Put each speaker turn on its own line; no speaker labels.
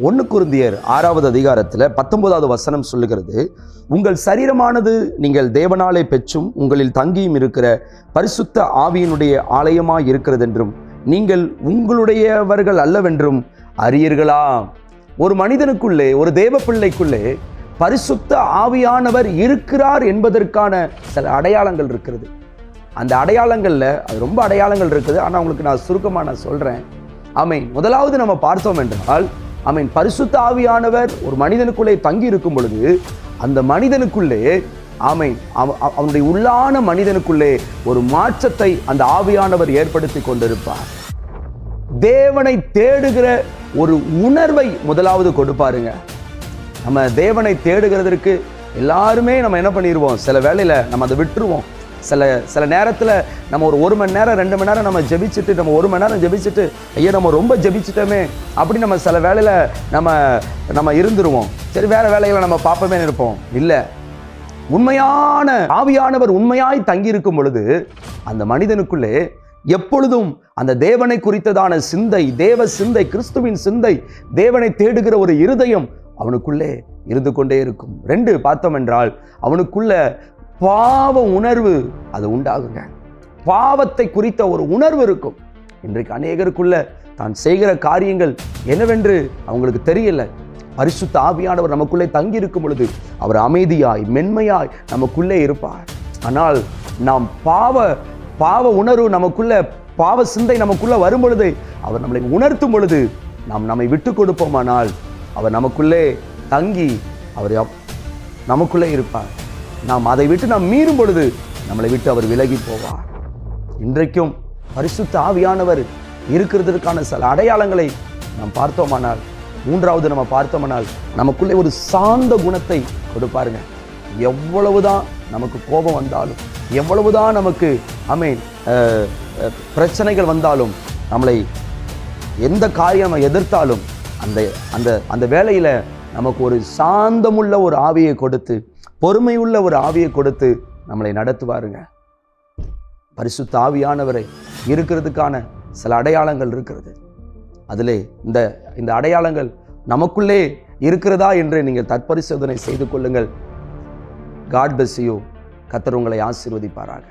1 கொரிந்தியர் 6வது அதிகாரத்தில் 19வது வசனம் சொல்லுகிறது, உங்கள் சரீரமானது நீங்கள் தேவனாலே பெற்றும் உங்களில் தங்கியும் இருக்கிற பரிசுத்த ஆவியினுடைய ஆலயமாய் இருக்கிறது என்றும் நீங்கள் உங்களுடையவர்கள் அல்லவென்றும் அறியீர்களா. ஒரு மனிதனுக்குள்ளே, ஒரு தேவ பிள்ளைக்குள்ளே பரிசுத்த ஆவியானவர் இருக்கிறார் என்பதற்கான சில அடையாளங்கள் இருக்கிறது. அந்த அடையாளங்களில் அது ரொம்ப அடையாளங்கள் இருக்குது. ஆனால் உங்களுக்கு நான் சுருக்கமாக சொல்கிறேன். ஆமென். முதலாவது நம்ம பார்த்தோம் என்றால், ஆமென், பரிசுத்த ஆவியானவர் ஒரு மனிதனுக்குள்ளே தங்கி இருக்கும் பொழுது அந்த மனிதனுக்குள்ளே, ஆமென், அவனுடைய உள்ளான மனிதனுக்குள்ளே ஒரு மாற்றத்தை அந்த ஆவியானவர் ஏற்படுத்தி கொண்டிருப்பார். தேவனை தேடுகிற ஒரு உணர்வை முதலாவது கொடுப்பாருங்க. நம்ம தேவனை தேடுகிறதற்கு எல்லாருமே நம்ம என்ன பண்ணிடுவோம், சில வேளையில் நம்ம அதை விட்டுருவோம். சில நேரத்தில் நம்ம ஒரு மணி நேரம் 2 மணி நேரம் நம்ம ஜெபிச்சுட்டு, நம்ம 1 மணி நேரம் ஜெபிச்சுட்டு, ஐயா நம்ம ரொம்ப ஜெபிச்சுட்டோமே அப்படி நம்ம சில வேளையில் நம்ம இருந்துருவோம். சரி, வேற வேலைகளை நம்ம பார்ப்போமே இருப்போம். இல்லை, உண்மையான ஆவியானவர் உண்மையாய் தங்கியிருக்கும் பொழுது அந்த மனிதனுக்குள்ளே எப்பொழுதும் அந்த தேவனை குறித்ததான சிந்தை, தேவ சிந்தை, கிறிஸ்துவின் சிந்தை, தேவனை தேடுகிற ஒரு இருதயம் அவனுக்குள்ளே இருந்து கொண்டே இருக்கும். 2 பார்த்தோம் என்றால், அவனுக்குள்ள பாவ உணர்வு அது உண்டாகுங்க. பாவத்தை குறித்த ஒரு உணர்வு இருக்கும். இன்றைக்கு அநேகருக்குள்ள தான் செய்கிற காரியங்கள் என்னவென்று அவங்களுக்கு தெரியல. பரிசுத்த ஆவியானவர் நமக்குள்ளே தங்கி இருக்கும் பொழுது அவர் அமைதியாய், மென்மையாய் நமக்குள்ளே இருப்பார். ஆனால் நாம் பாவ உணர்வு நமக்குள்ள, பாவ சிந்தை நமக்குள்ள வரும் பொழுது, அவர் நம்மளை உணர்த்தும் பொழுது நாம் நம்மை விட்டு கொடுப்போமானால் அவர் நமக்குள்ளே தங்கி அவர் நமக்குள்ளே இருப்பார். நாம் அதை விட்டு நாம் மீறும் பொழுது நம்மளை விட்டு அவர் விலகி போவார். இன்றைக்கும் பரிசுத்த ஆவியானவர் இருக்கிறதற்கான சில அடையாளங்களை நாம் பார்த்தோமானால், 3வது நம்ம பார்த்தோமானால், நமக்குள்ளே ஒரு சாந்த குணத்தை கொடுப்பாருங்க. எவ்வளவுதான் நமக்கு கோபம் வந்தாலும், எவ்வளவுதான் நமக்கு பிரச்சனைகள் வந்தாலும், நம்மளை எந்த காரியம் நம்ம எதிர்த்தாலும் அந்த வேளையில நமக்கு ஒரு சாந்தமுள்ள ஒரு ஆவியை கொடுத்து, பொறுமையுள்ள ஒரு ஆவியை கொடுத்து நம்மளை நடத்துவாருங்க. பரிசுத்த ஆவியானவரை இருக்கிறதுக்கான சில அடையாளங்கள் இருக்கிறது. அதிலே இந்த அடையாளங்கள் நமக்குள்ளே இருக்கிறதா என்று நீங்கள் தற்பரிசோதனை செய்து கொள்ளுங்கள். God bless you. கர்த்தர் உங்களை ஆசீர்வதிப்பாராக.